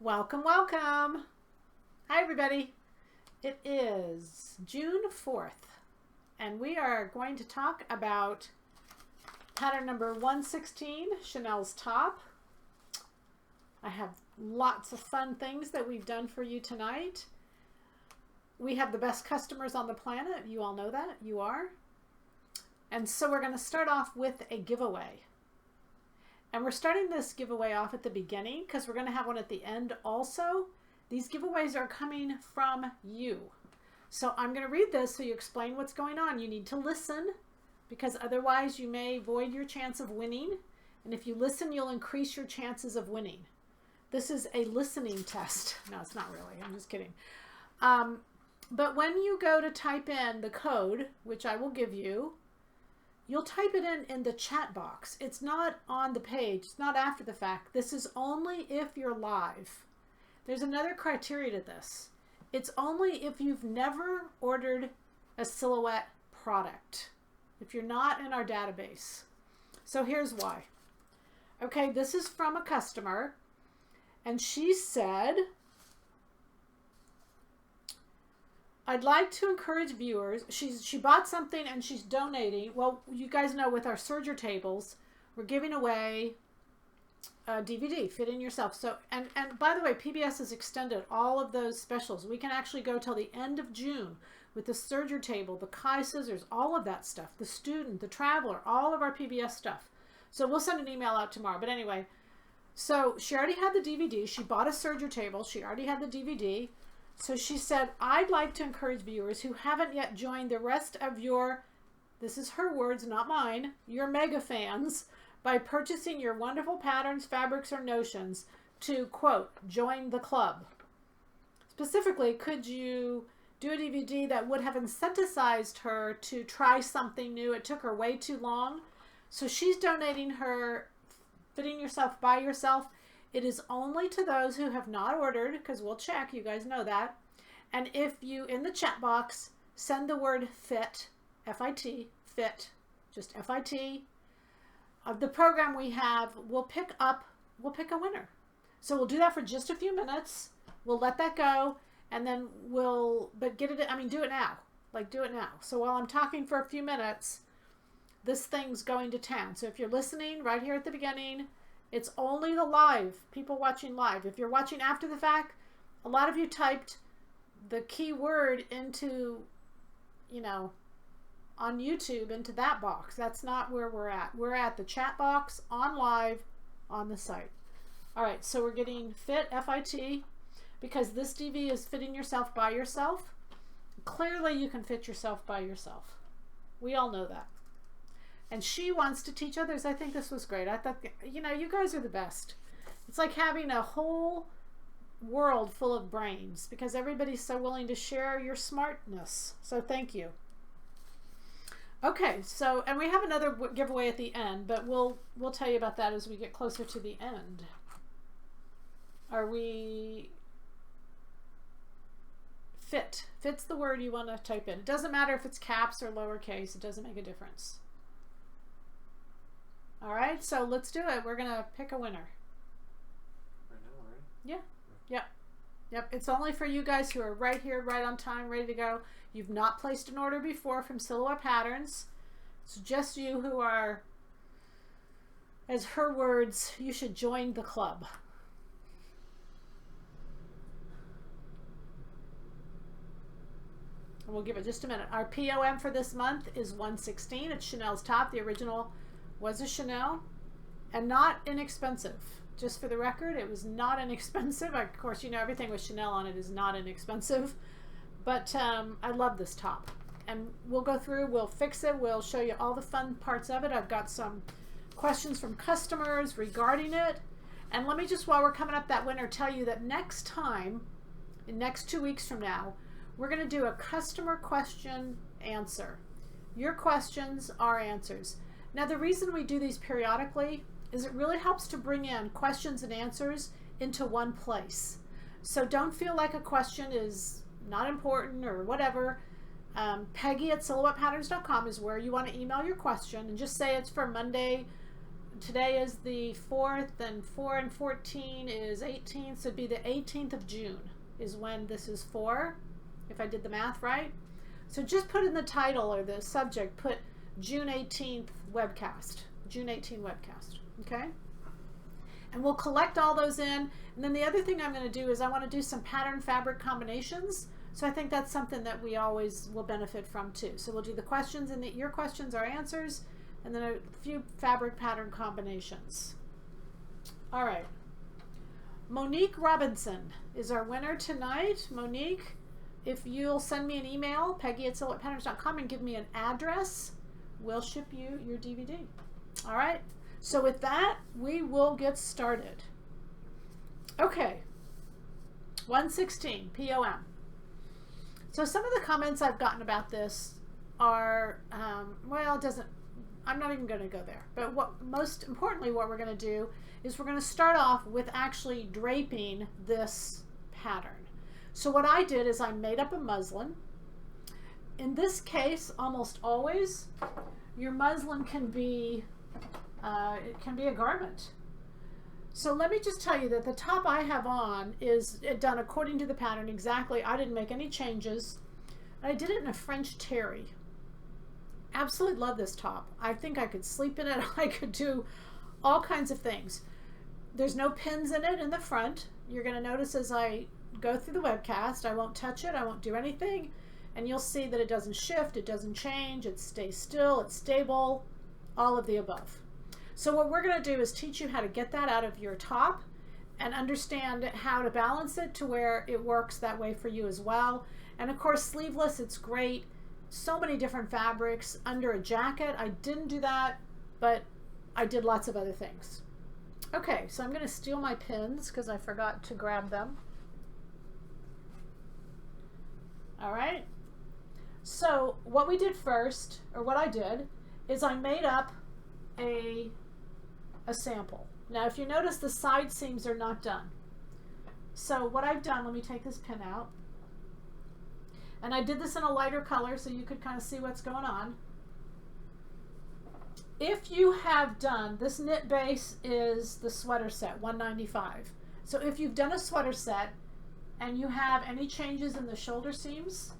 Welcome, welcome. Hi, everybody. It is June 4th, and we are going to talk about pattern number 116, Chanel's top. I have lots of fun things that we've done for you tonight. We have the best customers on the planet. You all know that. You are. And so we're going to start off with a giveaway. And we're starting this giveaway off at the beginning because we're going to have one at the end also. These giveaways are coming from you. So I'm going to read this so you explain what's going on. You need to listen because otherwise you may void your chance of winning. And if you listen, you'll increase your chances of winning. This is a listening test. No, it's not really. I'm just kidding. But when you go to type in the code, which I will give you, you'll type it in the chat box. It's not on the page. It's not after the fact. This is only if you're live. There's another criteria to this. It's only if you've never ordered a Silhouette product. If you're not in our database. So here's why. Okay, this is from a customer. And she said, I'd like to encourage viewers. She bought something and she's donating. Well, you guys know with our serger tables, we're giving away a DVD, Fit In Yourself. So, and by the way, PBS has extended all of those specials. We can actually go till the end of June with the serger table, the Kai scissors, all of that stuff, the student, the traveler, all of our PBS stuff. So we'll send an email out tomorrow. But anyway, so she already had the DVD. She bought a serger table. She already had the DVD. So she said, I'd like to encourage viewers who haven't yet joined the rest of your, this is her words, not mine, your mega fans, by purchasing your wonderful patterns, fabrics, or notions to, quote, join the club. Specifically, could you do a DVD that would have incentivized her to try something new? It took her way too long. So she's donating her Fitting Yourself by Yourself. It is only to those who have not ordered, because we'll check, you guys know that. And if you, in the chat box, send the word FIT, F-I-T, FIT, just F-I-T, of the program we have, we'll pick a winner. So we'll do that for just a few minutes. We'll let that go, and then but get it, do it now. Like, do it now. So while I'm talking for a few minutes, this thing's going to town. So if you're listening right here at the beginning, it's only the live, people watching live. If you're watching after the fact, a lot of you typed the keyword into, on YouTube into that box. That's not where we're at. We're at the chat box on live on the site. All right, so we're getting FIT, F-I-T, because this DV is Fitting Yourself by Yourself. Clearly you can fit yourself by yourself. We all know that. And she wants to teach others. I think this was great. I thought, you guys are the best. It's like having a whole world full of brains because everybody's so willing to share your smartness. So thank you. Okay, so, and we have another giveaway at the end, but we'll tell you about that as we get closer to the end. Are we... Fit. Fit's the word you want to type in. It doesn't matter if it's caps or lowercase. It doesn't make a difference. All right, so let's do it. We're going to pick a winner. Right now, right? Yeah. Yep. It's only for you guys who are right here, right on time, ready to go. You've not placed an order before from Silhouette Patterns. It's just you who are, as her words, you should join the club. And we'll give it just a minute. Our POM for this month is 116. It's Chanel's top. The original was a Chanel, and not inexpensive. Just for the record, it was not inexpensive. Of course, everything with Chanel on it is not inexpensive, but I love this top. And we'll go through, we'll fix it, we'll show you all the fun parts of it. I've got some questions from customers regarding it. And let me just, while we're coming up that winter, tell you that next time, in next 2 weeks from now, we're going to do a customer question answer. Your questions are answers. Now, the reason we do these periodically is it really helps to bring in questions and answers into one place. So don't feel like a question is not important or whatever. Peggy at silhouettepatterns.com is where you want to email your question and just say it's for Monday, today is the 4th, and 4 and 14 is 18th, so it'd be the 18th of June is when this is for, if I did the math right. So just put in the title or the subject, put June 18th webcast, June 18 webcast, okay? And we'll collect all those in. And then the other thing I'm going to do is I want to do some pattern fabric combinations. So I think that's something that we always will benefit from too. So we'll do the questions, and your questions are answers, and then a few fabric pattern combinations. All right. Monique Robinson is our winner tonight. Monique, if you'll send me an email, peggy@silhouettepatterns.com, and give me an address, we'll ship you your DVD. All right. So with that, we will get started. Okay. 116, PoM. So some of the comments I've gotten about this are, well, it doesn't, I'm not even going to go there. But most importantly, what we're going to do is we're going to start off with actually draping this pattern. So what I did is I made up a muslin. In this case, almost always, your muslin can be, it can be a garment. So let me just tell you that the top I have on is done according to the pattern exactly. I didn't make any changes. I did it in a French terry. Absolutely love this top. I think I could sleep in it. I could do all kinds of things. There's no pins in it in the front. You're going to notice as I go through the webcast, I won't touch it. I won't do anything. And you'll see that it doesn't shift. It doesn't change. It stays still. It's stable. All of the above. So what we're going to do is teach you how to get that out of your top and understand how to balance it to where it works that way for you as well. And of course, sleeveless, it's great. So many different fabrics under a jacket. I didn't do that, but I did lots of other things. Okay, so I'm going to steal my pins because I forgot to grab them. All right. So what we did first, or what I did, is I made up a sample. Now if you notice, the side seams are not done. So what I've done, let me take this pin out, and I did this in a lighter color so you could kind of see what's going on. If you have done, this knit base is the sweater set, $195. So if you've done a sweater set and you have any changes in the shoulder seams,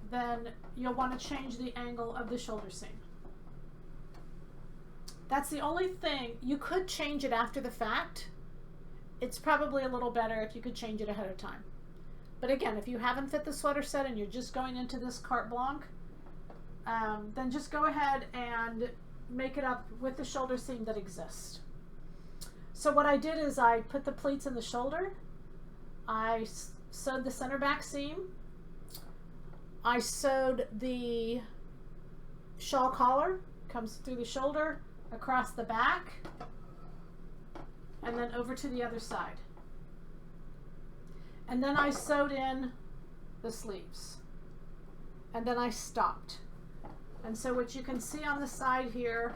then you'll want to change the angle of the shoulder seam. That's the only thing. You could change it after the fact. It's probably a little better if you could change it ahead of time. But again, if you haven't fit the sweater set and you're just going into this carte blanche, then just go ahead and make it up with the shoulder seam that exists. So what I did is I put the pleats in the shoulder. I sewed the center back seam. I sewed the shawl collar, comes through the shoulder, across the back, and then over to the other side. And then I sewed in the sleeves. And then I stopped. And so what you can see on the side here,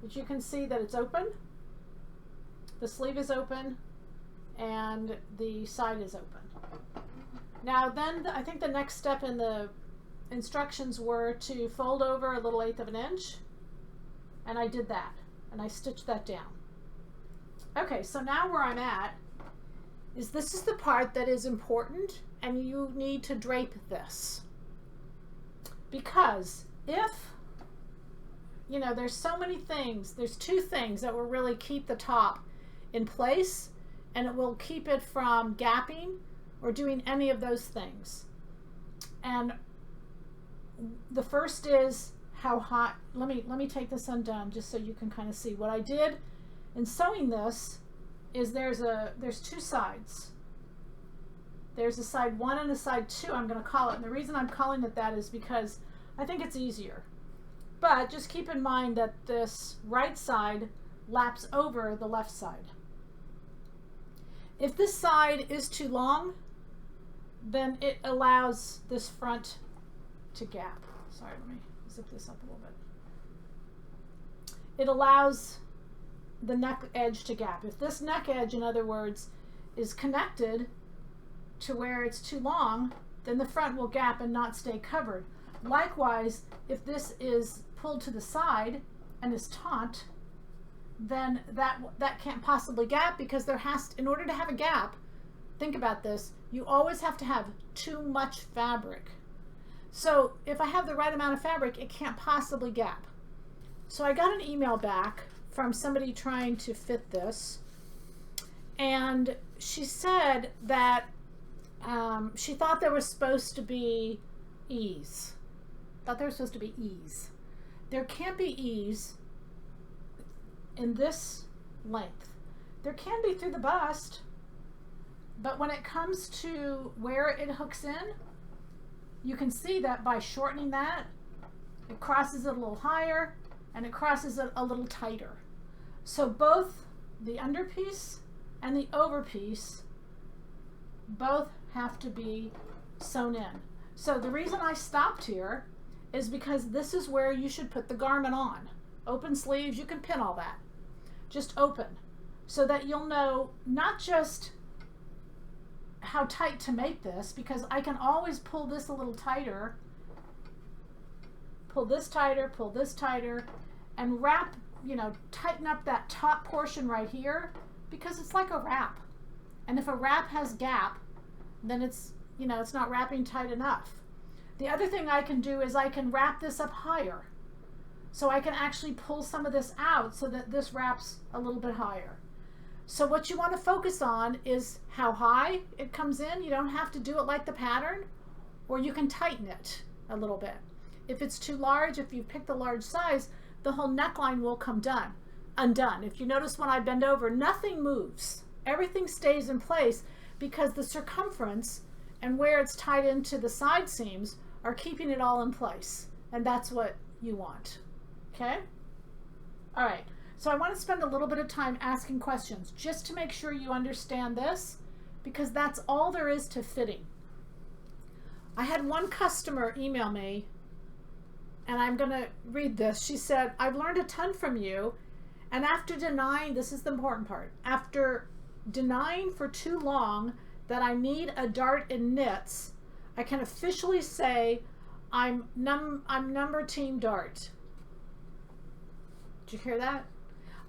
is you can see that it's open. The sleeve is open, and the side is open. Now then, I think the next step in the instructions were to fold over a little 1/8 of an inch. And I did that, and I stitched that down. Okay, so now where I'm at is this is the part that is important, and you need to drape this. Because if, you know, there's so many things, there's two things that will really keep the top in place, and it will keep it from gapping or doing any of those things. And the first is how hot, let me take this undone just so you can kind of see. What I did in sewing this is there's two sides. There's a side 1 and a side 2, I'm going to call it. And the reason I'm calling it that is because I think it's easier. But just keep in mind that this right side laps over the left side. If this side is too long, then it allows this front to gap. Sorry, let me zip this up a little bit. It allows the neck edge to gap. If this neck edge, in other words, is connected to where it's too long, then the front will gap and not stay covered. Likewise, if this is pulled to the side and is taut, then that can't possibly gap, because there has to, in order to have a gap, think about this, you always have to have too much fabric. So if I have the right amount of fabric, it can't possibly gap. So I got an email back from somebody trying to fit this, and she said that she thought there was supposed to be ease. Thought there was supposed to be ease. There can't be ease in this length. There can be through the bust, but when it comes to where it hooks in, you can see that by shortening that, it crosses it a little higher and it crosses it a little tighter. So both the underpiece and the overpiece both have to be sewn in. So the reason I stopped here is because this is where you should put the garment on. Open sleeves, you can pin all that. Just open, so that you'll know not just how tight to make this, because I can always pull this a little tighter, pull this tighter, and wrap, tighten up that top portion right here, because it's like a wrap. And if a wrap has gap, then it's, it's not wrapping tight enough. The other thing I can do is I can wrap this up higher. So I can actually pull some of this out so that this wraps a little bit higher. So what you want to focus on is how high it comes in. You don't have to do it like the pattern, or you can tighten it a little bit. If it's too large, if you pick the large size, the whole neckline will come undone. If you notice when I bend over, nothing moves. Everything stays in place, because the circumference and where it's tied into the side seams are keeping it all in place. And that's what you want. Okay? All right. So I want to spend a little bit of time asking questions just to make sure you understand this, because that's all there is to fitting. I had one customer email me, and I'm going to read this. She said, "I've learned a ton from you, and after denying," this is the important part, "after denying for too long that I need a dart in knits, I can officially say I'm number team dart." Did you hear that?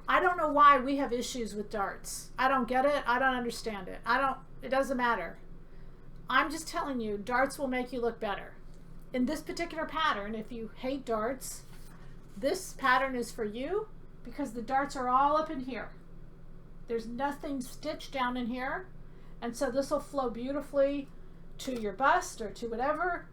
I don't know why we have issues with darts. I don't get it. I don't understand it. It doesn't matter. I'm just telling you, darts will make you look better. In this particular pattern, if you hate darts, this pattern is for you, because the darts are all up in here. There's nothing stitched down in here. And so this will flow beautifully to your bust or to whatever,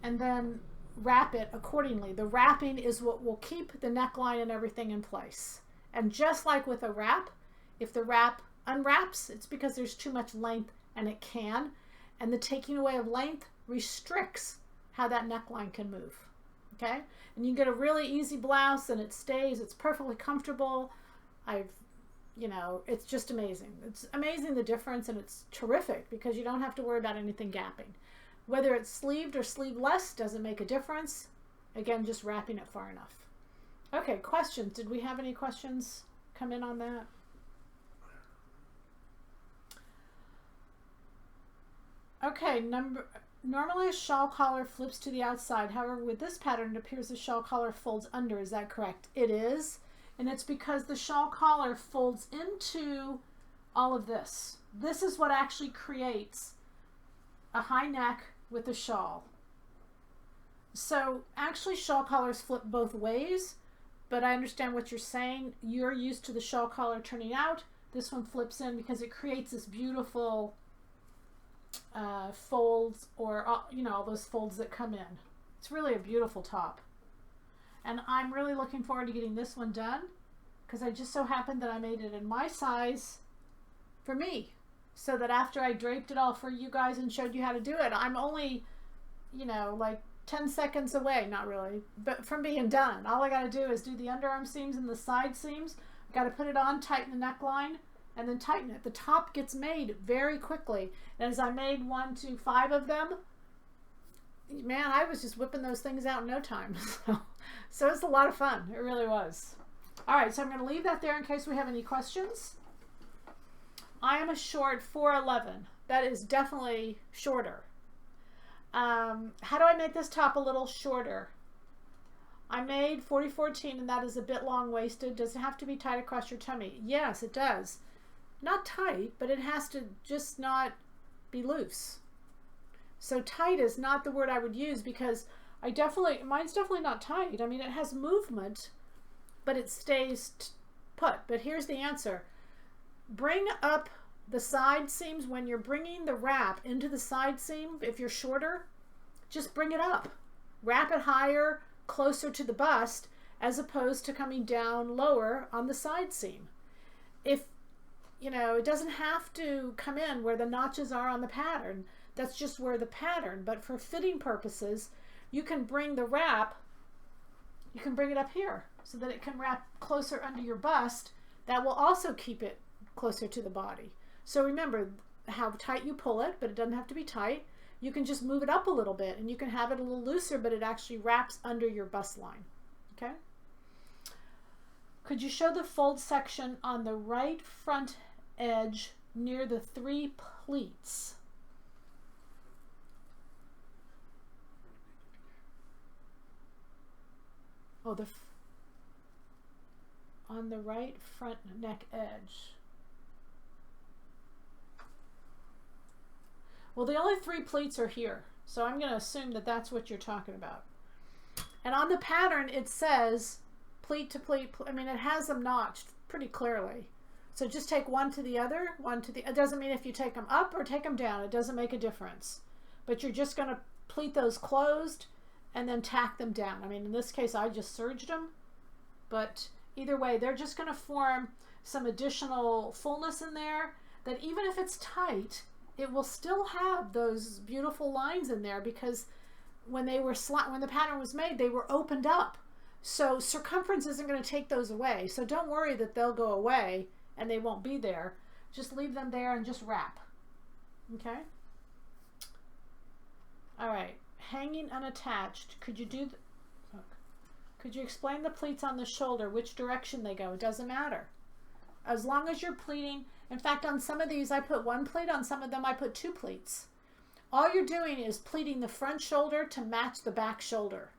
and then wrap it accordingly. The wrapping is what will keep the neckline and everything in place. And just like with a wrap, if the wrap unwraps, it's because there's too much length, and it can. And the taking away of length restricts how that neckline can move. Okay? And you get a really easy blouse, and it stays. It's perfectly comfortable. It's just amazing. It's amazing, the difference, and it's terrific because you don't have to worry about anything gapping. Whether it's sleeved or sleeveless doesn't make a difference. Again, just wrapping it far enough. Okay, questions. Did we have any questions come in on that? Okay, normally a shawl collar flips to the outside. However, with this pattern, it appears the shawl collar folds under. Is that correct? It is. And it's because the shawl collar folds into all of this. This is what actually creates a high neck with a shawl. So actually shawl collars flip both ways, but I understand what you're saying. You're used to the shawl collar turning out. This one flips in because it creates this beautiful folds, or all those folds that come in. It's really a beautiful top. And I'm really looking forward to getting this one done, because I just so happened that I made it in my size for me, so that after I draped it all for you guys and showed you how to do it, I'm only, like 10 seconds away, not really, but from being done. All I got to do is do the underarm seams and the side seams. I got to put it on, tighten the neckline, and then tighten it. The top gets made very quickly. And as I made 1 to 5 of them, man, I was just whipping those things out in no time. So it's a lot of fun. It really was. All right, so I'm going to leave that there in case we have any questions. I am a short 4'11". That is definitely shorter. How do I make this top a little shorter? I made 4014 and that is a bit long-waisted. Does it have to be tight across your tummy? Yes, it does. Not tight, but it has to just not be loose. So tight is not the word I would use because mine's definitely not tight. I mean, it has movement, but it stays put. But here's the answer. Bring up the side seams when you're bringing the wrap into the side seam. If you're shorter, just bring it up. Wrap it higher, closer to the bust, as opposed to coming down lower on the side seam. If, it doesn't have to come in where the notches are on the pattern. That's just where the pattern. But for fitting purposes, you can bring the wrap, you can bring it up here so that it can wrap closer under your bust. That will also keep it closer to the body. So remember how tight you pull it, but it doesn't have to be tight. You can just move it up a little bit and you can have it a little looser, but it actually wraps under your bust line. Okay? Could you show the fold section on the right front edge near the 3 pleats? Oh, on the right front neck edge. Well, the only 3 pleats are here, so I'm going to assume that that's what you're talking about. And on the pattern, it says pleat to pleat. I mean, it has them notched pretty clearly. So just take one to the other, it doesn't mean if you take them up or take them down, it doesn't make a difference. But you're just going to pleat those closed and then tack them down. I mean, in this case, I just serged them, but either way, they're just going to form some additional fullness in there that even if it's tight, it will still have those beautiful lines in there because when the pattern was made, they were opened up. So circumference isn't going to take those away. So don't worry that they'll go away and they won't be there. Just leave them there and just wrap. Okay? All right. Hanging unattached. Could you explain the pleats on the shoulder, which direction they go? It doesn't matter. As long as you're pleating. In fact, on some of these, I put 1 pleat. On some of them, I put 2 pleats. All you're doing is pleating the front shoulder to match the back shoulder.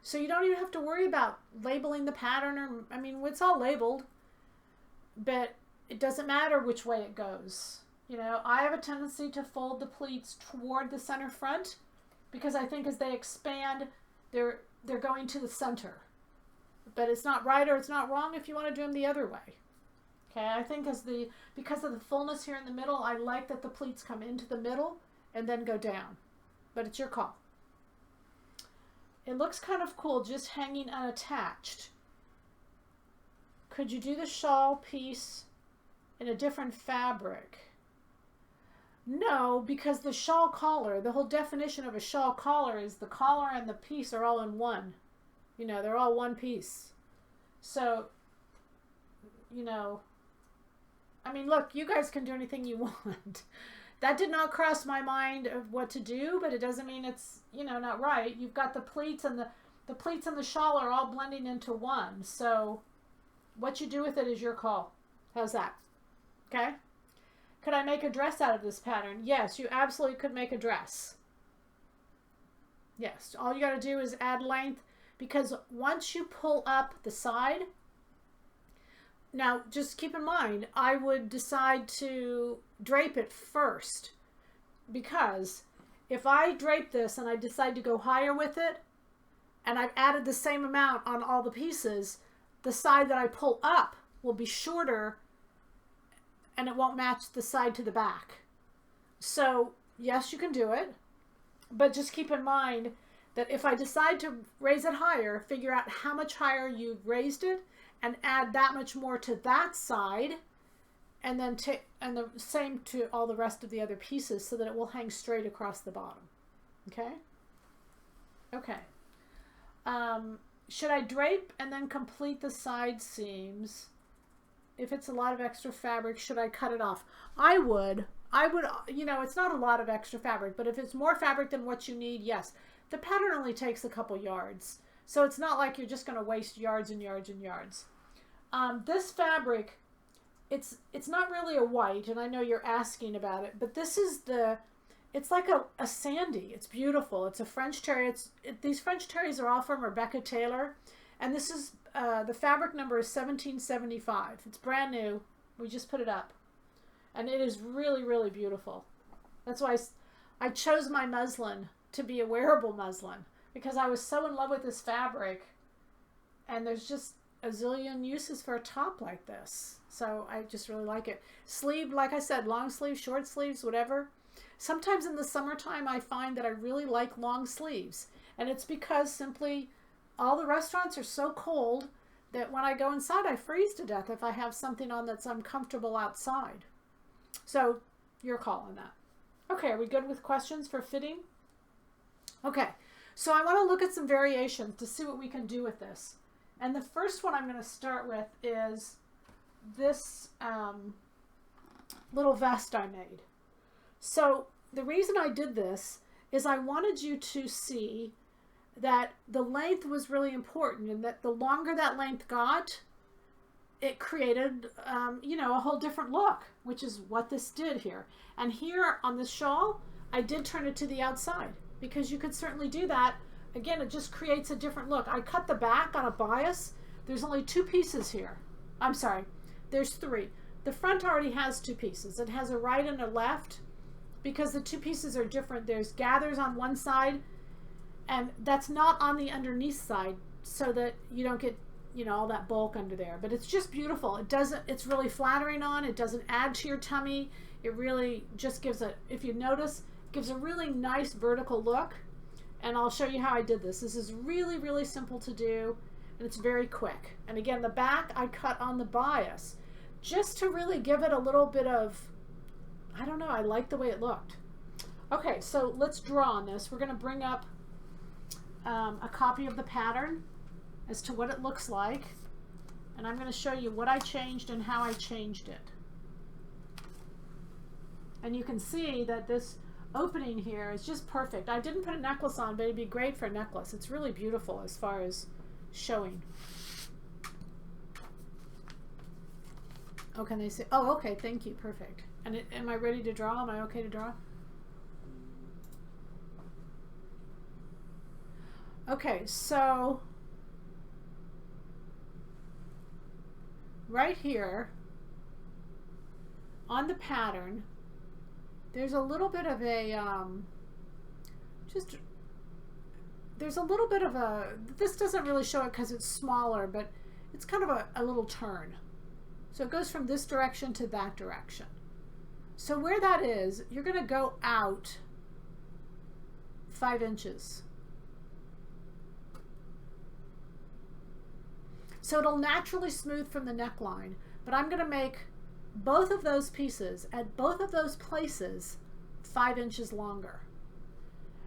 So you don't even have to worry about labeling the pattern. It's all labeled, but it doesn't matter which way it goes. I have a tendency to fold the pleats toward the center front because I think as they expand, they're going to the center. But it's not right or it's not wrong if you want to do them the other way. Okay, I think because of the fullness here in the middle, I like that the pleats come into the middle and then go down. But it's your call. It looks kind of cool just hanging unattached. Could you do the shawl piece in a different fabric? No, because the shawl collar, the whole definition of a shawl collar is the collar and the piece are all in one. They're all one piece. So, look, you guys can do anything you want. That did not cross my mind of what to do, but it doesn't mean it's, not right. You've got the pleats and the pleats and the shawl are all blending into one. So what you do with it is your call. How's that? Okay? Could I make a dress out of this pattern? Yes, you absolutely could make a dress. Yes, all you got to do is add length because once you pull up the side, now just keep in mind, I would decide to drape it first because if I drape this and I decide to go higher with it and I've added the same amount on all the pieces, the side that I pull up will be shorter and it won't match the side to the back. So yes, you can do it, but just keep in mind that if I decide to raise it higher, figure out how much higher you've raised it and add that much more to that side, and then and the same to all the rest of the other pieces so that it will hang straight across the bottom. Okay? Okay. Should I drape and then complete the side seams? If it's a lot of extra fabric, should I cut it off? I would, it's not a lot of extra fabric, but if it's more fabric than what you need, yes. The pattern only takes a couple yards. So it's not like you're just going to waste yards and yards and yards. This fabric, it's not really a white, and I know you're asking about it, but this is It's like a sandy. It's beautiful. It's a French terry. These French terries are all from Rebecca Taylor, and this is the fabric number is 1775. It's brand new. We just put it up, and it is really, really beautiful. That's why I chose my muslin to be a wearable muslin, because I was so in love with this fabric, and there's just a zillion uses for a top like this. So I just really like it. Sleeve, like I said, long sleeves, short sleeves, whatever. Sometimes in the summertime I find that I really like long sleeves, and it's because simply all the restaurants are so cold that when I go inside I freeze to death if I have something on that's uncomfortable outside. So your call on that. Okay, are we good with questions for fitting? Okay, so I want to look at some variations to see what we can do with this. And the first one I'm going to start with is this little vest I made. So the reason I did this is I wanted you to see that the length was really important, and that the longer that length got, it created, a whole different look, which is what this did here. And here on this shawl, I did turn it to the outside, because you could certainly do that. Again, it just creates a different look. I cut the back on a bias. There's only 2 pieces here. I'm sorry, there's 3. The front already has 2 pieces. It has a right and a left, because the 2 pieces are different. There's gathers on one side, and that's not on the underneath side, so that you don't get, all that bulk under there. But it's just beautiful. It's really flattering on. It doesn't add to your tummy. It really just gives if you notice, gives a really nice vertical look. And I'll show you how I did this. This is really, really simple to do, and it's very quick. And again, the back I cut on the bias, just to really give it a little bit of, I don't know, I like the way it looked. Okay, so let's draw on this. We're going to bring up a copy of the pattern as to what it looks like, and I'm going to show you what I changed and how I changed it. And you can see that this opening here is just perfect. I didn't put a necklace on, but it'd be great for a necklace. It's really beautiful as far as showing. Oh, can they see? Oh, okay, thank you, perfect. And am I ready to draw? Am I okay to draw? Okay, so right here on the pattern, there's a little bit of a, this doesn't really show it because it's smaller, but it's kind of a little turn. So it goes from this direction to that direction. So where that is, you're going to go out 5 inches. So it'll naturally smooth from the neckline, but I'm going to make both of those pieces at both of those places 5 inches longer.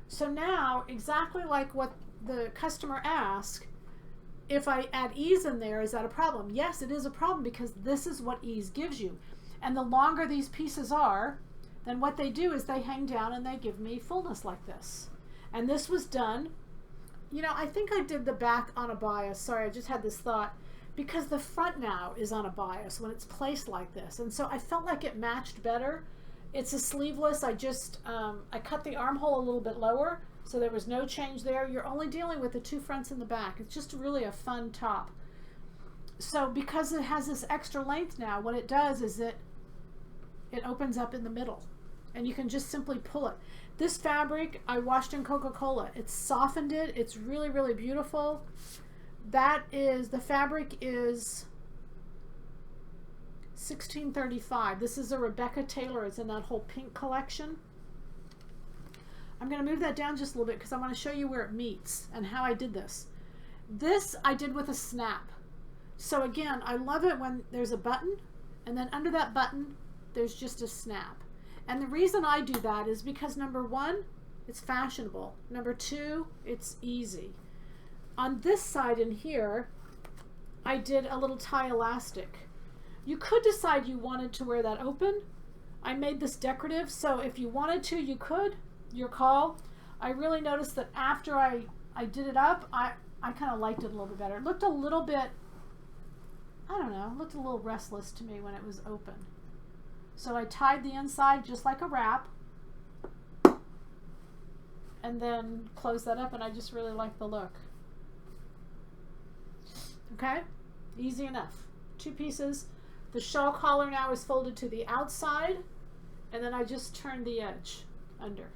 So now, exactly like what the customer asked, if I add ease in there, is that a problem? Yes, it is a problem, because this is what ease gives you. And the longer these pieces are, then what they do is they hang down and they give me fullness like this. And this was done, I think I did the back on a bias. Sorry, I just had this thought. Because the front now is on a bias when it's placed like this. And so I felt like it matched better. It's a sleeveless. I cut the armhole a little bit lower, so there was no change there. You're only dealing with the 2 fronts and the back. It's just really a fun top. So because it has this extra length now, what it does is it opens up in the middle, and you can just simply pull it. This fabric I washed in Coca-Cola. It's softened it. It's really, really beautiful. The fabric is 1635. This is a Rebecca Taylor. It's in that whole pink collection. I'm going to move that down just a little bit because I want to show you where it meets and how I did this. This I did with a snap. So again, I love it when there's a button, and then under that button there's just a snap. And the reason I do that is because, number 1, it's fashionable. Number 2, it's easy. On this side in here, I did a little tie elastic. You could decide you wanted to wear that open. I made this decorative, so if you wanted to, you could. Your call. I really noticed that after I did it up, I kind of liked it a little bit better. It looked a little bit, I don't know, it looked a little restless to me when it was open. So I tied the inside just like a wrap. and then close that up, and I just really like the look. Okay, easy enough. 2 pieces. The shawl collar now is folded to the outside, and then I just turn the edge under.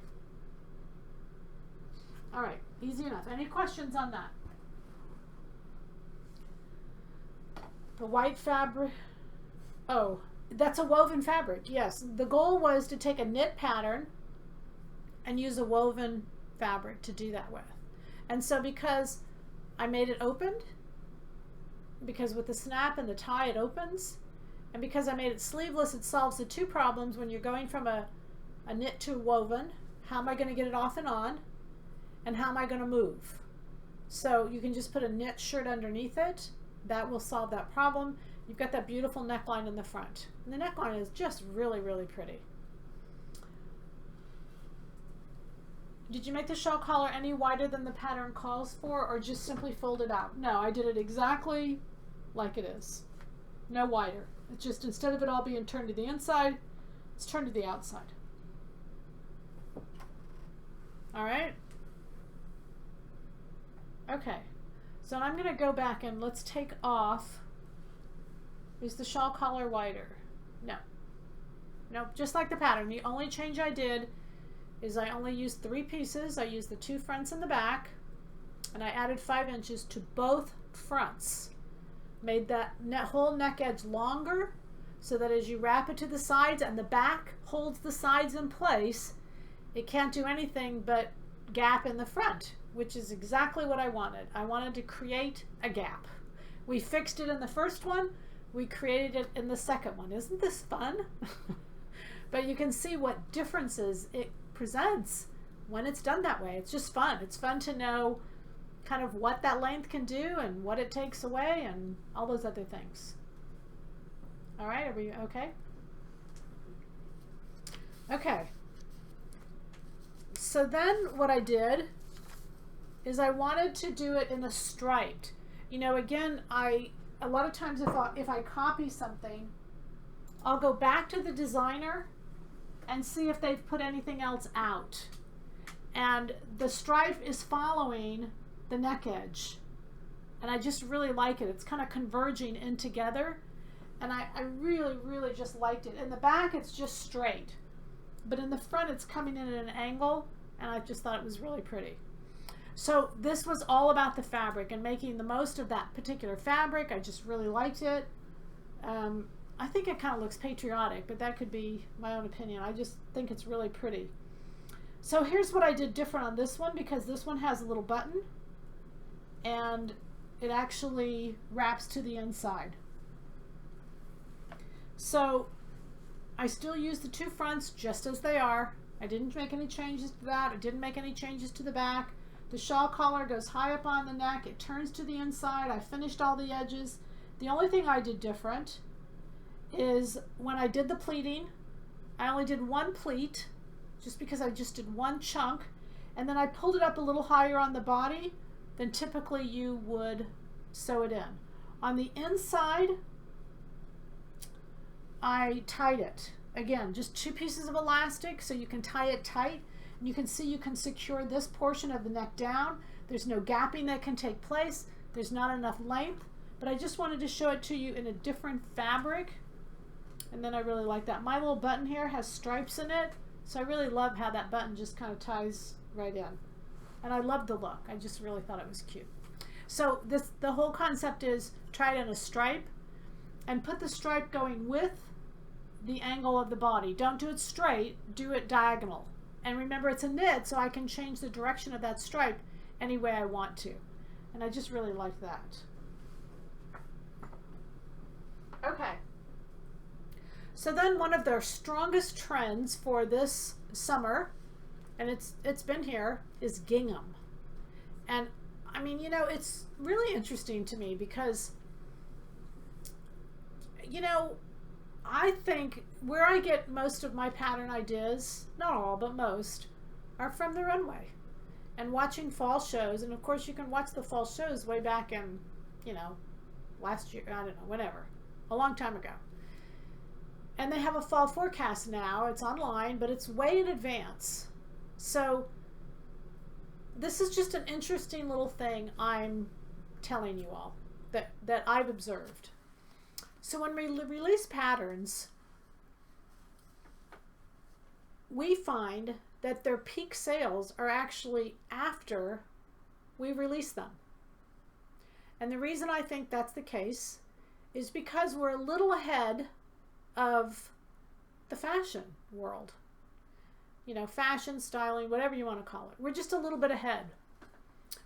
All right, easy enough. Any questions on that? The white fabric, oh, that's a woven fabric, yes. The goal was to take a knit pattern and use a woven fabric to do that with. And so because I made it opened, because with the snap and the tie it opens, and because I made it sleeveless, it solves the 2 problems when you're going from a knit to woven. How am I going to get it off and on? And how am I going to move? So you can just put a knit shirt underneath it. That will solve that problem. You've got that beautiful neckline in the front. And the neckline is just really, really pretty. Did you make the shawl collar any wider than the pattern calls for, or just simply fold it out? No, I did it exactly like it is. No wider. It's just instead of it all being turned to the inside, it's turned to the outside. All right? Okay. So I'm going to go back and let's take off. Is the shawl collar wider? No. Nope, just like the pattern. The only change I did is I only used 3 pieces. I used the 2 fronts and the back, and I added 5 inches to both fronts. Made that whole neck edge longer so that as you wrap it to the sides and the back holds the sides in place, it can't do anything but gap in the front, which is exactly what I wanted. I wanted to create a gap. We fixed it in the first one. We created it in the second one. Isn't this fun? But you can see what differences it presents when it's done that way. It's just fun. It's fun to know kind of what that length can do and what it takes away and all those other things. All right, are we okay? Okay. So then what I did is I wanted to do it in a striped. You know, again, a lot of times if I copy something, I'll go back to the designer and see if they've put anything else out. And the stripe is following the neck edge. And I just really like it. It's kind of converging in together. And I really, really just liked it. In the back, it's just straight. But in the front, it's coming in at an angle. And I just thought it was really pretty. So this was all about the fabric and making the most of that particular fabric. I just really liked it. I think it kind of looks patriotic, but that could be my own opinion. I just think it's really pretty. So here's what I did different on this one, because this one has a little button and it actually wraps to the inside. So I still use the 2 fronts just as they are. I didn't make any changes to that. I didn't make any changes to the back. The shawl collar goes high up on the neck. It turns to the inside. I finished all the edges. The only thing I did different is when I did the pleating, I only did 1 pleat, just because I just did 1 chunk, and then I pulled it up a little higher on the body than typically you would sew it in. On the inside, I tied it. Again, just 2 pieces of elastic so you can tie it tight. And you can see you can secure this portion of the neck down. There's no gapping that can take place. There's not enough length, but I just wanted to show it to you in a different fabric. And then I really like that. My little button here has stripes in it, so I really love how that button just kind of ties right in. And I love the look. I just really thought it was cute. So the whole concept is try it in a stripe and put the stripe going with the angle of the body. Don't do it straight, do it diagonal. And remember, it's a knit, so I can change the direction of that stripe any way I want to. And I just really like that. Okay. So then one of their strongest trends for this summer, and it's been here, is gingham. And I mean, you know, it's really interesting to me because, you know, I think where I get most of my pattern ideas, not all, but most, are from the runway and watching fall shows. And of course you can watch the fall shows way back in, you know, last year, I don't know, whenever, a long time ago. And they have a fall forecast now. It's online, but it's way in advance. So this is just an interesting little thing I'm telling you all that I've observed. So when we release patterns, we find that their peak sales are actually after we release them. And the reason I think that's the case is because we're a little ahead of the fashion world. You know, fashion, styling, whatever you want to call it. We're just a little bit ahead.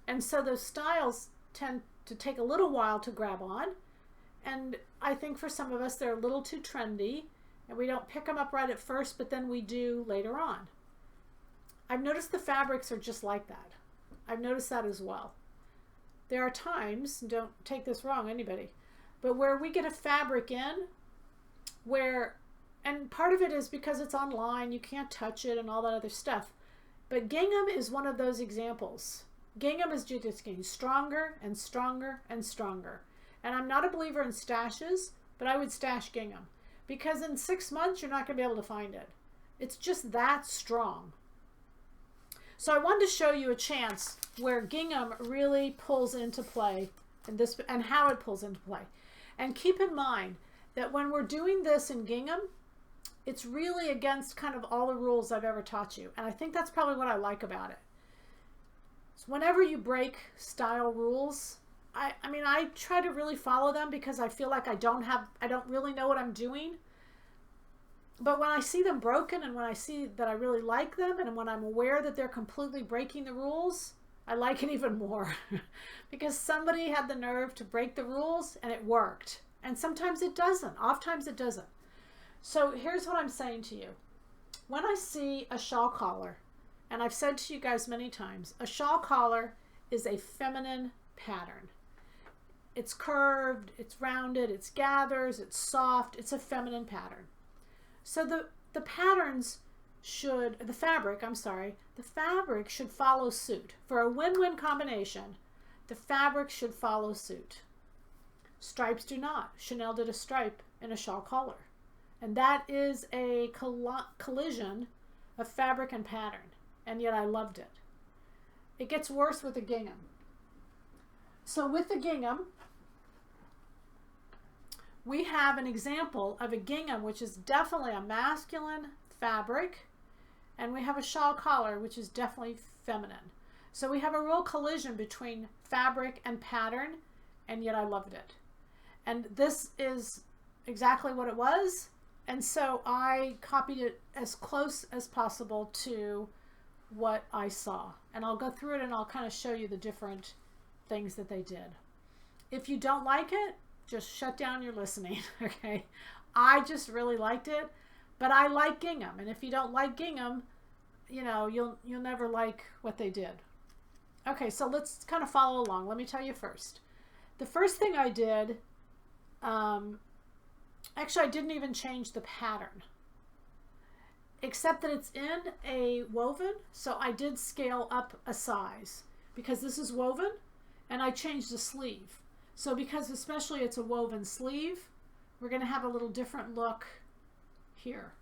And so those styles tend to take a little while to grab on. And I think for some of us, they're a little too trendy. And we don't pick them up right at first, but then we do later on. I've noticed the fabrics are just like that. I've noticed that as well. There are times, don't take this wrong, anybody, but where we get a fabric in where, and part of it is because it's online, you can't touch it and all that other stuff. But gingham is one of those examples. Gingham is just getting stronger and stronger and stronger. And I'm not a believer in stashes, but I would stash gingham. Because in 6 months, you're not going to be able to find it. It's just that strong. So I wanted to show you a chance where gingham really pulls into play and how it pulls into play. And keep in mind that when we're doing this in gingham, it's really against kind of all the rules I've ever taught you. And I think that's probably what I like about it. So whenever you break style rules, I mean, I try to really follow them because I feel like I don't really know what I'm doing. But when I see them broken and when I see that I really like them and when I'm aware that they're completely breaking the rules, I like it even more because somebody had the nerve to break the rules and it worked. And sometimes it doesn't. Oftentimes it doesn't. So here's what I'm saying to you. When I see a shawl collar, and I've said to you guys many times, a shawl collar is a feminine pattern. It's curved, it's rounded, it's gathers, it's soft, it's a feminine pattern. So the fabric should follow suit. For a win-win combination, the fabric should follow suit. Stripes do not. Chanel did a stripe in a shawl collar. And that is a collision of fabric and pattern. And yet I loved it. It gets worse with the gingham. So with the gingham, we have an example of a gingham, which is definitely a masculine fabric, and we have a shawl collar, which is definitely feminine. So we have a real collision between fabric and pattern, and yet I loved it. And this is exactly what it was, and so I copied it as close as possible to what I saw. And I'll go through it and I'll kind of show you the different things that they did. If you don't like it, just shut down your listening, okay? I just really liked it, but I like gingham, and if you don't like gingham, you know, you'll never like what they did. Okay, so let's kind of follow along. Let me tell you first. The first thing I did, actually I didn't even change the pattern, except that it's in a woven, so I did scale up a size because this is woven, and I changed the sleeve. So because especially it's a woven sleeve, we're going to have a little different look here.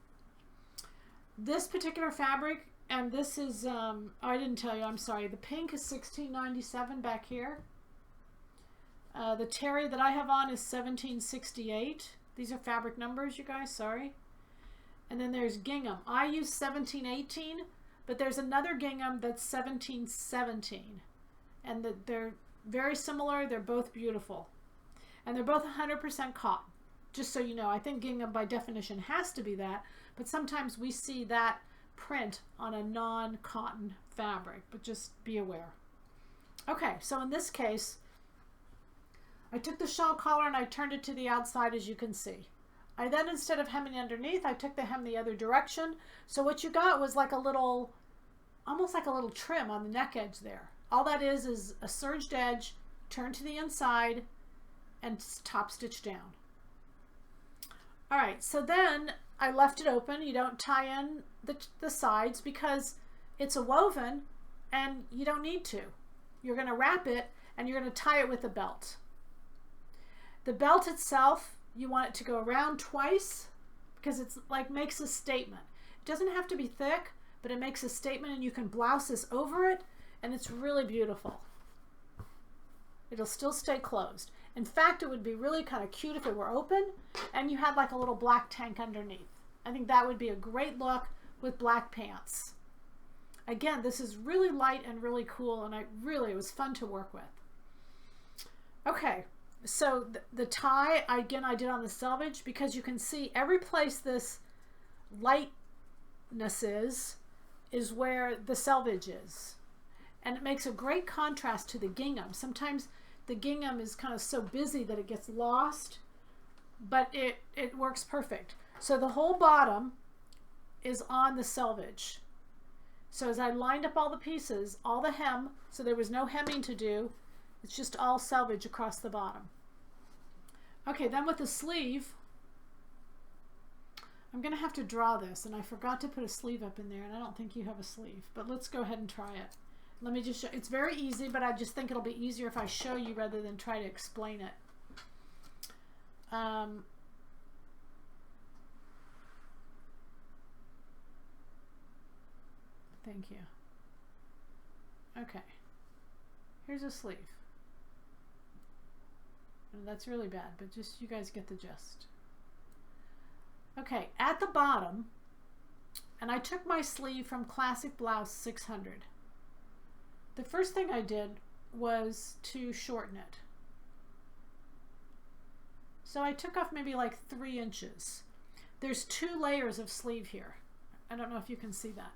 This particular fabric, and this is, I didn't tell you, I'm sorry, the pink is $16.97 back here. The terry that I have on is $17.68. These are fabric numbers, you guys, sorry. And then there's gingham. I use $17.18, but there's another gingham that's $17.17. And they're very similar. They're both beautiful. And they're both 100% cotton. Just so you know, I think gingham by definition has to be that, but sometimes we see that print on a non-cotton fabric, but just be aware. Okay, so in this case, I took the shawl collar and I turned it to the outside, as you can see. I then, instead of hemming underneath, I took the hem the other direction. So what you got was like a little, almost like a little trim on the neck edge there. All that is a serged edge, turned to the inside, and top stitch down. All right, so then I left it open. You don't tie in the sides because it's a woven and you don't need to. You're going to wrap it and you're going to tie it with a belt. The belt itself, you want it to go around twice because it's like makes a statement. It doesn't have to be thick, but it makes a statement, and you can blouse this over it. and it's really beautiful. It'll still stay closed. In fact, it would be really kind of cute if it were open and you had like a little black tank underneath. I think that would be a great look with black pants. Again, this is really light and really cool, and it was fun to work with. Okay, so the tie, again, I did on the selvage because you can see every place this lightness is where the selvage is. And it makes a great contrast to the gingham. Sometimes the gingham is kind of so busy that it gets lost, but it works perfect. So the whole bottom is on the selvage. So as I lined up all the pieces, all the hem, so there was no hemming to do, it's just all selvage across the bottom. Okay, then with the sleeve, I'm going to have to draw this, and I forgot to put a sleeve up in there, and I don't think you have a sleeve, but let's go ahead and try it. Let me just show. It's very easy, but I just think it'll be easier if I show you rather than try to explain it. Thank you. Okay. Here's a sleeve. And that's really bad, but just you guys get the gist. Okay, at the bottom, and I took my sleeve from Classic Blouse 600. The first thing I did was to shorten it. So I took off maybe like 3 inches. There's 2 layers of sleeve here. I don't know if you can see that.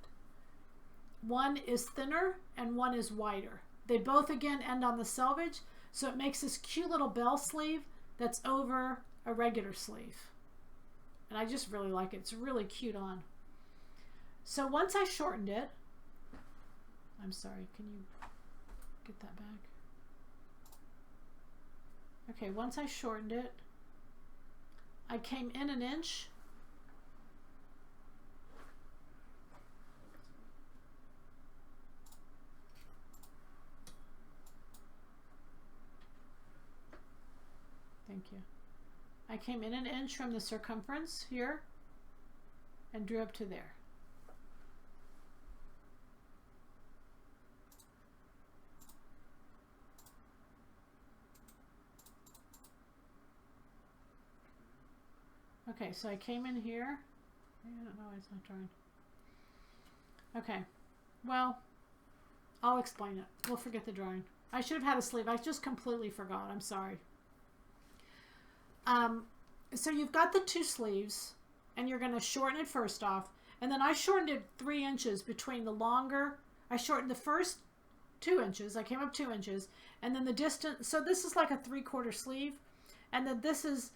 One is thinner and one is wider. They both again end on the selvage, so it makes this cute little bell sleeve that's over a regular sleeve. And I just really like it. It's really cute on. So once I shortened it, I'm sorry, can you get that back? Okay, once I shortened it, I came in 1 inch. Thank you. I came in 1 inch from the circumference here and drew up to there. Okay, so I came in here. I don't know why it's not drawing. Okay, well, I'll explain it. We'll forget the drawing. I should have had a sleeve. I just completely forgot. I'm sorry. So you've got the 2 sleeves, and you're going to shorten it first off. And then I shortened it 3 inches between the longer. I shortened the first 2 inches. I came up 2 inches. And then the distance. So this is like a 3/4 sleeve. And then this is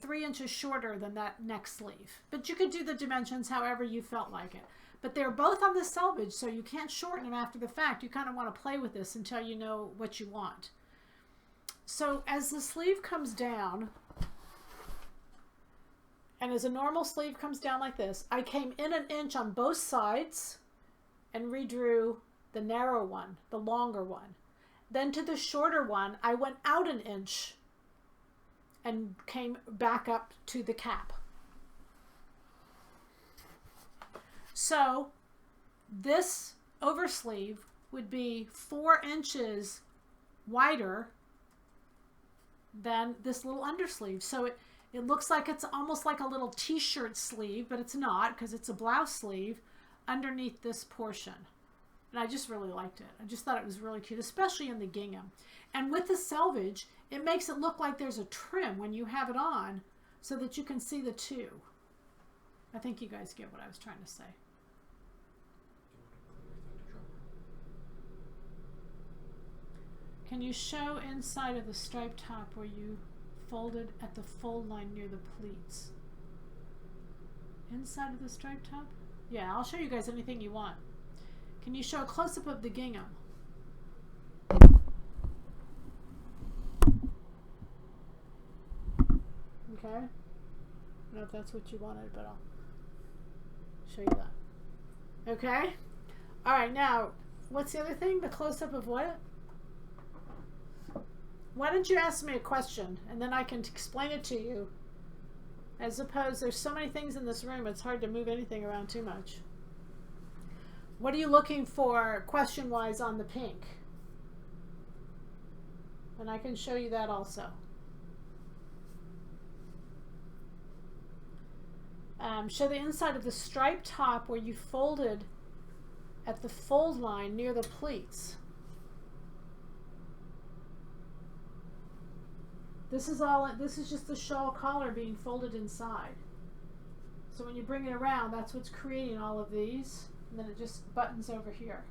3 inches shorter than that next sleeve. But you could do the dimensions however you felt like it. But they're both on the selvage, so you can't shorten them after the fact. You kind of want to play with this until you know what you want. So as the sleeve comes down, and as a normal sleeve comes down like this, I came in 1 inch on both sides and redrew the narrow one, the longer one. Then to the shorter one, I went out 1 inch and came back up to the cap. So this oversleeve would be 4 inches wider than this little undersleeve. So it looks like it's almost like a little t-shirt sleeve, but it's not because it's a blouse sleeve underneath this portion. And I just really liked it. I just thought it was really cute, especially in the gingham. And with the selvage, it makes it look like there's a trim when you have it on so that you can see the 2. I think you guys get what I was trying to say. Can you show inside of the striped top where you folded at the fold line near the pleats? Inside of the striped top? Yeah, I'll show you guys anything you want. Can you show a close-up of the gingham? Okay. I don't know if that's what you wanted, but I'll show you that. Okay. All right, now, what's the other thing? The close-up of what? Why don't you ask me a question, and then I can explain it to you. As opposed, there's so many things in this room, it's hard to move anything around too much. What are you looking for question-wise on the pink? And I can show you that also. Show the inside of the striped top where you folded at the fold line near the pleats. This is just the shawl collar being folded inside. So when you bring it around, that's what's creating all of these, and then it just buttons over here.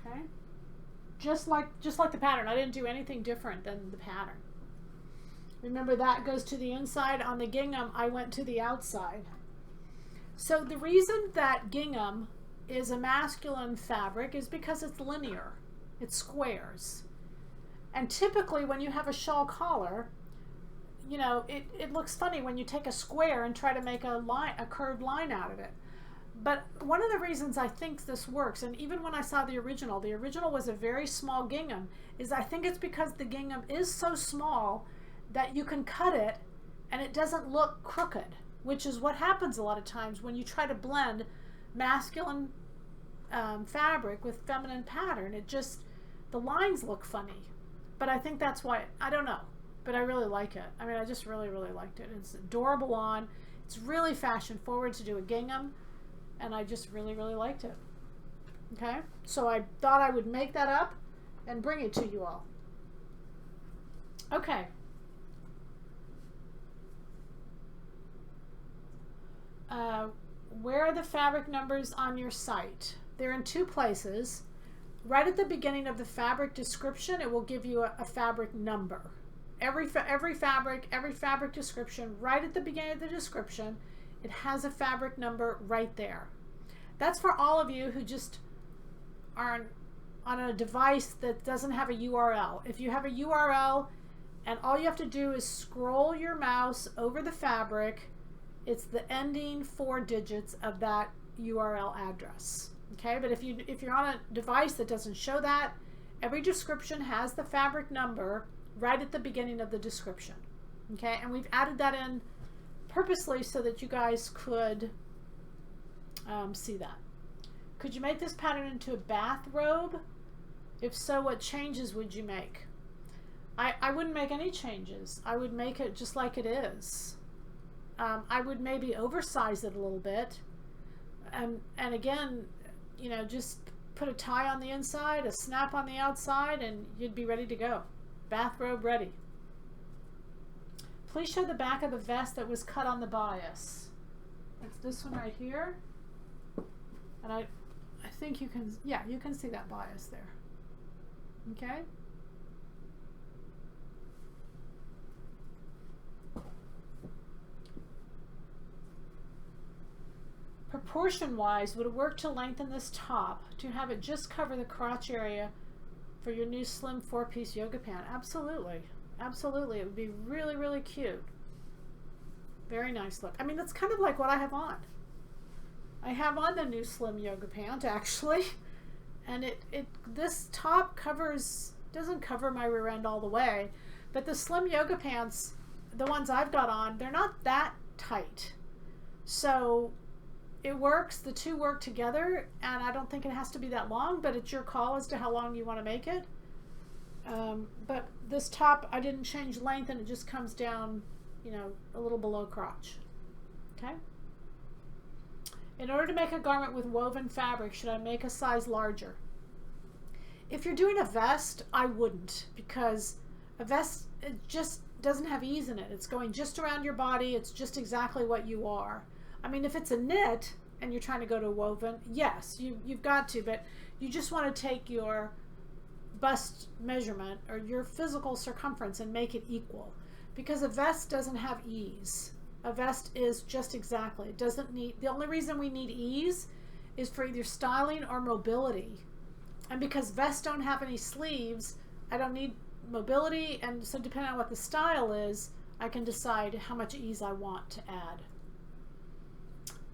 Okay? Just like the pattern. I didn't do anything different than the pattern. Remember, that goes to the inside. On the gingham, I went to the outside. So the reason that gingham is a masculine fabric is because it's linear. It's squares. And typically when you have a shawl collar, you know, it looks funny when you take a square and try to make a curved line out of it. But one of the reasons I think this works, and even when I saw the original was a very small gingham, is I think it's because the gingham is so small that you can cut it and it doesn't look crooked, which is what happens a lot of times when you try to blend masculine fabric with feminine pattern. The lines look funny. But I think that's why, I don't know, but I really like it. I mean, I just really, really liked it. It's adorable on. It's really fashion forward to do a gingham, and I just really, really liked it. Okay? So I thought I would make that up and bring it to you all. Okay. Where are the fabric numbers on your site? They're in two places. Right at the beginning of the fabric description, it will give you a fabric number. Every fabric description, right at the beginning of the description, it has a fabric number right there. That's for all of you who just are on a device that doesn't have a URL. If you have a URL and all you have to do is scroll your mouse over the fabric, it's the ending 4 digits of that URL address. Okay, but if you're on a device that doesn't show that, every description has the fabric number right at the beginning of the description. Okay, and we've added that in purposely so that you guys could see that. Could you make this pattern into a bathrobe? If so, what changes would you make? I wouldn't make any changes. I would make it just like it is. I would maybe oversize it a little bit. And again, you know, just put a tie on the inside, a snap on the outside, and you'd be ready to go. Bathrobe ready. Please show the back of the vest that was cut on the bias. It's this one right here. And I think you can, yeah, you can see that bias there. Okay? Proportion-wise, would it work to lengthen this top to have it just cover the crotch area for your new slim 4-piece yoga pant? Absolutely. Absolutely. It would be really, really cute. Very nice look. I mean, that's kind of like what I have on. I have on the new slim yoga pant, actually. And this top doesn't cover my rear end all the way. But the slim yoga pants, the ones I've got on, they're not that tight. So it works, the two work together, and I don't think it has to be that long, but it's your call as to how long you want to make it. But this top, I didn't change length, and it just comes down, you know, a little below crotch. Okay? In order to make a garment with woven fabric, should I make a size larger? If you're doing a vest, I wouldn't, because a vest, it just doesn't have ease in it. It's going just around your body. It's just exactly what you are. I mean, if it's a knit and you're trying to go to woven, yes, you've got to, but you just want to take your bust measurement or your physical circumference and make it equal, because a vest doesn't have ease. A vest is just exactly. It doesn't need, the only reason we need ease is for either styling or mobility. And because vests don't have any sleeves, I don't need mobility, and so depending on what the style is, I can decide how much ease I want to add.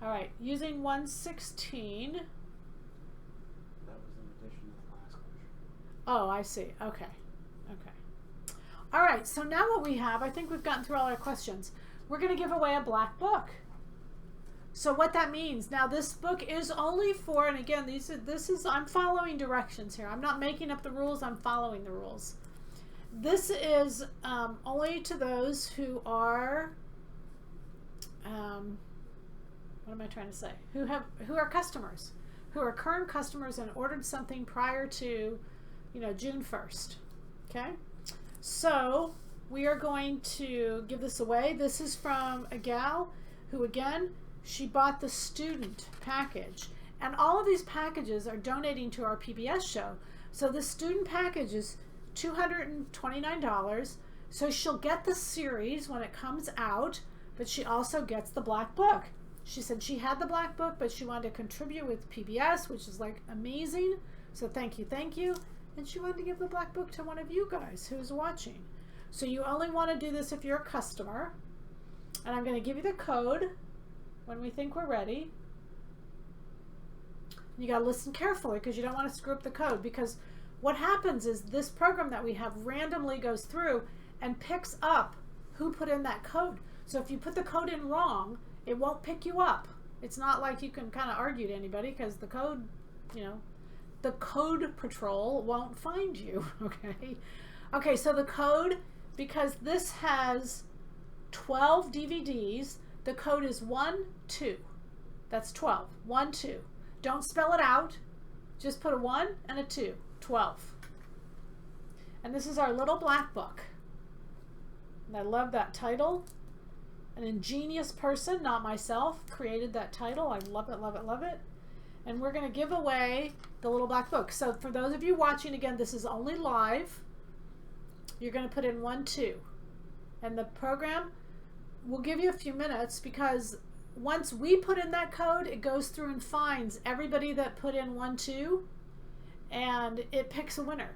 All right, using 1/16. That was in addition to the last question. Oh, I see. Okay. Okay. All right, so now what we have, I think we've gotten through all our questions. We're going to give away a black book. So what that means, now this book is only for, and again, I'm following directions here. I'm not making up the rules, I'm following the rules. This is only to those who are, what am I trying to say? Who are customers, who are current customers and ordered something prior to, June 1st. Okay? So we are going to give this away. This is from a gal who, again, she bought the student package. And all of these packages are donating to our PBS show. So the student package is $229. So she'll get the series when it comes out, but she also gets the black book. She said she had the black book, but she wanted to contribute with PBS, which is like amazing. So thank you, thank you. And she wanted to give the black book to one of you guys who's watching. So you only want to do this if you're a customer. And I'm going to give you the code when we think we're ready. You got to listen carefully because you don't want to screw up the code, because what happens is this program that we have randomly goes through and picks up who put in that code. So if you put the code in wrong, it won't pick you up. It's not like you can kind of argue to anybody, because the code, the code patrol won't find you. Okay, so the code, because this has 12 DVDs, the code is 12. That's 12. 12. Don't spell it out. Just put a 1 and a 2. 12. And this is our little black book. And I love that title. An ingenious person, not myself, created that title. I love it, love it, love it. And we're going to give away the little black book. So for those of you watching, again, this is only live. You're going to put in 12. And the program will give you a few minutes, because once we put in that code, it goes through and finds everybody that put in 12, and it picks a winner.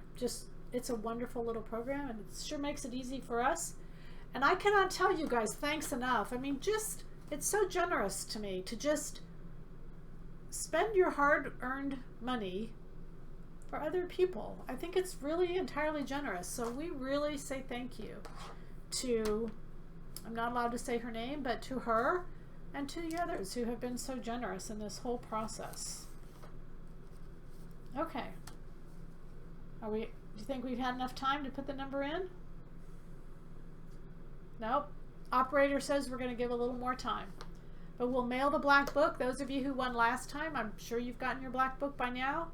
It's a wonderful little program, and it sure makes it easy for us. And I cannot tell you guys thanks enough. I mean, it's so generous to me to just spend your hard-earned money for other people. I think it's really entirely generous. So we really say thank you to, I'm not allowed to say her name, but to her and to the others who have been so generous in this whole process. Okay. Do you think we've had enough time to put the number in? Nope. Operator says we're going to give a little more time. But we'll mail the black book. Those of you who won last time, I'm sure you've gotten your black book by now.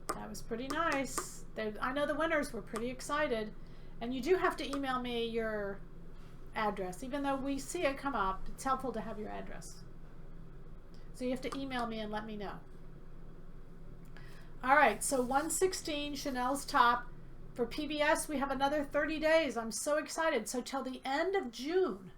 That was pretty nice. I know the winners were pretty excited. And you do have to email me your address. Even though we see it come up, it's helpful to have your address. So you have to email me and let me know. All right, so 116 Chanel's top. For PBS, we have another 30 days. I'm so excited. So till the end of June.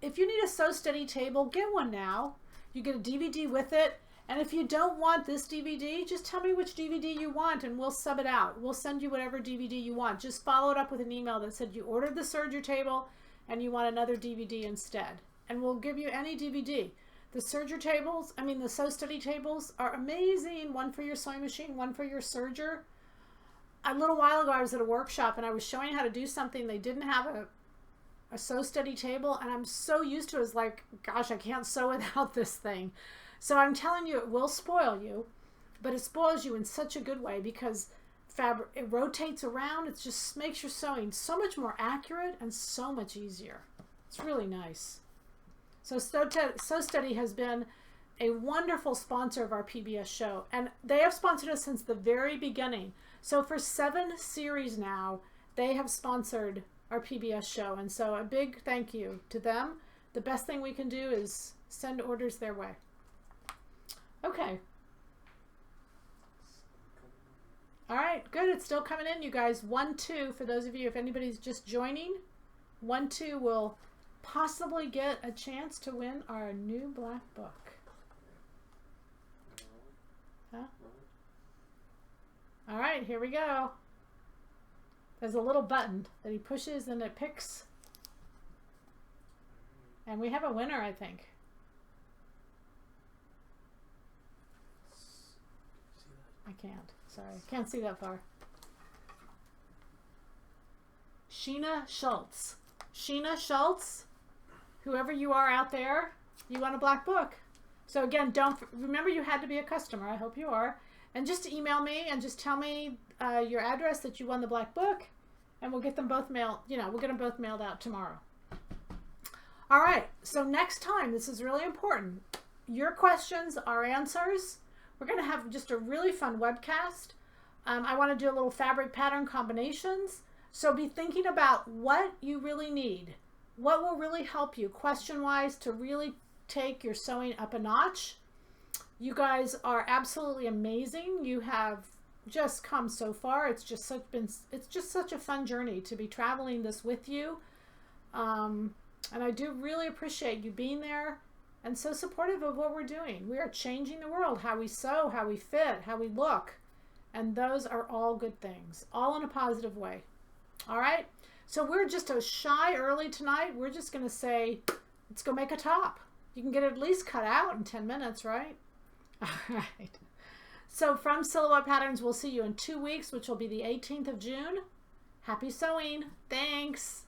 If you need a So Steady table, get one now. You get a DVD with it. And if you don't want this DVD, just tell me which DVD you want and we'll sub it out. We'll send you whatever DVD you want. Just follow it up with an email that said you ordered the Serger table and you want another DVD instead. And we'll give you any DVD. The Serger tables, the So Steady tables are amazing. One for your sewing machine, one for your Serger. A little while ago, I was at a workshop and I was showing how to do something. They didn't have a So Steady table, and I'm so used to it. It's like, gosh, I can't sew without this thing. So I'm telling you, it will spoil you, but it spoils you in such a good way, because fabric, it rotates around. It just makes your sewing so much more accurate and so much easier. It's really nice. So Steady has been a wonderful sponsor of our PBS show, and they have sponsored us since the very beginning. So for 7 series now, they have sponsored our PBS show, and so a big thank you to them. The best thing we can do is send orders their way. Okay. All right, good. It's still coming in, you guys. 1-2 for those of you, if anybody's just joining. 1-2 will possibly get a chance to win our new black book. Huh? All right, here we go. There's a little button that he pushes and it picks. And we have a winner, I think. I can't. Sorry. Can't see that far. Sheena Schultz. Sheena Schultz, whoever you are out there, you want a black book. So again, remember you had to be a customer. I hope you are. And just email me and just tell me your address that you won the black book, and we'll get them both mailed. We'll get them both mailed out tomorrow. All right. So next time, this is really important. Your questions, our answers. We're going to have just a really fun webcast. I want to do a little fabric pattern combinations. So be thinking about what you really need. What will really help you question-wise to really take your sewing up a notch. You guys are absolutely amazing. You have just come so far. It's just such a fun journey to be traveling this with you. And I do really appreciate you being there and so supportive of what we're doing. We are changing the world, how we sew, how we fit, how we look. And those are all good things, all in a positive way. All right. So we're just a shy early tonight. We're just going to say, let's go make a top. You can get it at least cut out in 10 minutes, right? All right. So from Silhouette Patterns, we'll see you in 2 weeks, which will be the 18th of June. Happy sewing. Thanks.